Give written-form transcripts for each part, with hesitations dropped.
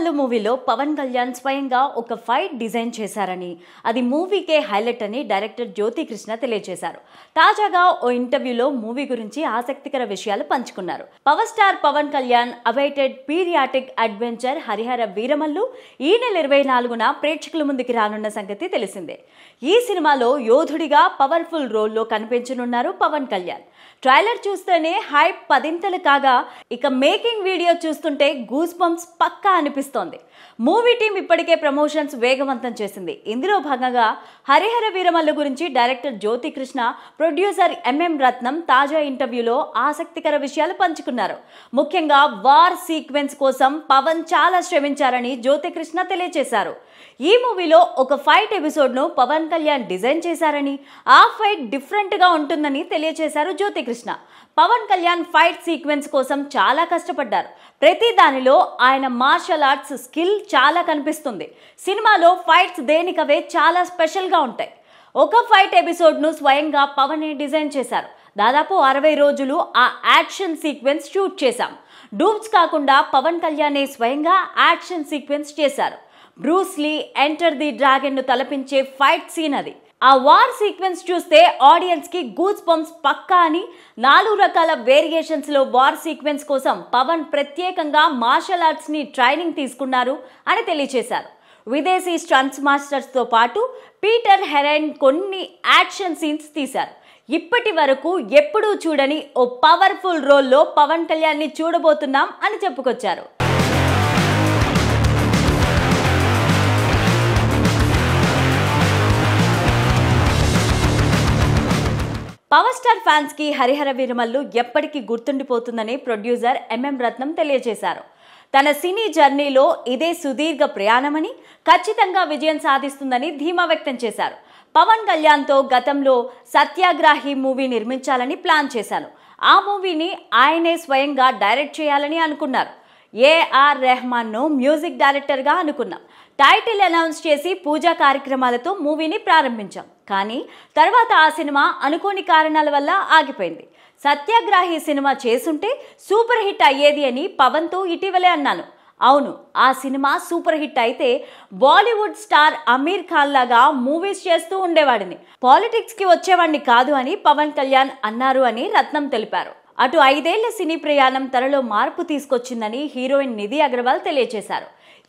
వీరమల్లు మూవీలో పవన్ కళ్యాణ్ స్వయంగా ఒక ఫైట్ డిజైన్ చేశారని, అది మూవీకే హైలైట్ అని డైరెక్టర్ జ్యోతి కృష్ణ తెలియజేశారు. తాజాగా ఓ ఇంటర్వ్యూలో మూవీ గురించి ఆసక్తికర విషయాలు పంచుకున్నారు. Power star Pawan Kalyan awaited periodic adventure Harihara Veeramallu ఈ నెల 24న ప్రేక్షకుల ముందుకి రానున్న సంగతి తెలిసిందే. ఈ సినిమాలో యోధుడిగా పవర్ఫుల్ రోల్లో కనిపించనున్నారు పవన్ కళ్యాణ్. ట్రైలర్ చూస్తేనే హైప్ పదింతలు కాగా, ఇక మేకింగ్ వీడియో చూస్తుంటే గూస్ బంప్స్ పక్కా అనిపిస్తోంది. మూవీ టీం ఇప్పటికే ప్రమోషన్స్ వేగవంతం చేసింది. ఇందులో భాగంగా హరిహర వీరమల్లు గురించి director Jyoti Krishna, producer MM రత్నం తాజా ఇంటర్వ్యూలో ఆసక్తికర విషయాలు పంచుకున్నారు. ముఖ్యంగా వార్ సీక్వెన్స్ కోసం పవన్ చాలా శ్రమించారని జ్యోతి కృష్ణ తెలియజేశారు. ఈ మూవీలో ఒక ఫైట్ ఎపిసోడ్ను పవన్ కళ్యాణ్ డిజైన్ చేశారని, ఆ ఫైట్ డిఫరెంట్గా ఉంటుందని తెలియజేశారు జ్యోతి కృష్ణ. పవన్ కళ్యాణ్ ఫైట్ సీక్వెన్స్ కోసం చాలా కష్టపడ్డారు. ప్రతి దానిలో ఆయన మార్షల్ ఆర్ట్స్ స్కిల్ చాలా కనిపిస్తుంది. సినిమాలో ఫైట్స్ దేనికవే చాలా స్పెషల్గా ఉంటాయి. ఒక ఫైట్ ఎపిసోడ్ను స్వయంగా పవన్ డిజైన్ చేశారు. దాదాపు 60 రోజులు ఆ యాక్షన్ సీక్వెన్స్ షూట్ చేశాం. డూబ్స్ కాకుండా పవన్ కళ్యాణ్ స్వయంగా యాక్షన్ సీక్వెన్స్ చేశారు. Bruce Lee enter the dragon ను తలపించే ఫైట్ సీన్ అది. ఆ వార్ సీక్వెన్స్ చూస్తే ఆడియన్స్ కి గూస్ బంప్స్ పక్కా అని, 4 రకాల వేరియేషన్స్ లో వార్ సీక్వెన్స్ కోసం పవన్ ప్రత్యేకంగా మార్షల్ ఆర్ట్స్ ని ట్రైనింగ్ తీసుకున్నారు అని తెలియజేశారు. విదేశీ స్టంట్స్ మాస్టర్స్ తో పాటు పీటర్ హెరైన్ కొన్ని యాక్షన్ సీన్స్ తీశారు. ఇప్పటి వరకు ఎప్పుడూ చూడని ఓ పవర్ఫుల్ రోల్లో పవన్ కళ్యాణ్ ని చూడబోతున్నాం అని చెప్పుకొచ్చారు. పవర్ స్టార్ ఫ్యాన్స్ కి హరిహర వీరమల్లు ఎప్పటికీ గుర్తుండిపోతుందని ప్రొడ్యూసర్ ఎంఎం రత్నం తెలియజేశారు. తన సినీ జర్నీలో ఇదే సుదీర్ఘ ప్రయాణమని, ఖచ్చితంగా విజయం సాధిస్తుందని ధీమా వ్యక్తం చేశారు. పవన్ కళ్యాణ్తో గతంలో సత్యాగ్రహి మూవీ నిర్మించాలని ప్లాన్ చేశాను. ఆ మూవీని ఆయనే స్వయంగా డైరెక్ట్ చేయాలని అనుకున్నారు. ఏఆర్ రెహమాన్ను మ్యూజిక్ డైరెక్టర్గా అనుకున్నాం. టైటిల్ అనౌన్స్ చేసి పూజా కార్యక్రమాలతో మూవీని ప్రారంభించాం. కానీ తర్వాత ఆ సినిమా అనుకోని కారణాల వల్ల ఆగిపోయింది. సత్యాగ్రహి సినిమా చేసుంటే సూపర్ హిట్ అయ్యేది అని పవన్తో ఇటీవలే అన్నాను. అవును, ఆ సినిమా సూపర్ హిట్ అయితే బాలీవుడ్ స్టార్ అమీర్ ఖాన్ లాగా మూవీస్ చేస్తూ ఉండేవాడిని, పాలిటిక్స్ కి వచ్చేవాడిని కాదు అని పవన్ కళ్యాణ్ అన్నారు అని రత్నం తెలిపారు. అటు 5 ఏళ్ల సినీ ప్రయాణం తనలో మార్పు తీసుకొచ్చిందని హీరోయిన్ నిధి అగర్వాల్ తెలియజేశారు.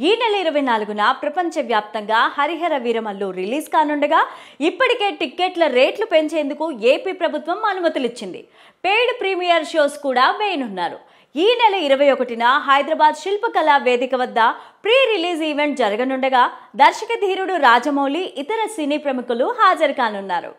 ఈ నెల 24న ప్రపంచవ్యాప్తంగా హరిహర వీరమల్లు రిలీజ్ కానుండగా, ఇప్పటికే టిక్కెట్ల రేట్లు పెంచేందుకు ఏపీ ప్రభుత్వం అనుమతులిచ్చింది. పెయిడ్ ప్రీమియర్ షోస్ కూడా వేయనున్నారు. ఈ నెల 21న హైదరాబాద్ శిల్పకళా వేదిక వద్ద ప్రీ రిలీజ్ ఈవెంట్ జరగనుండగా, దర్శక ధీరుడు రాజమౌళి, ఇతర సినీ ప్రముఖులు హాజరు కానున్నారు.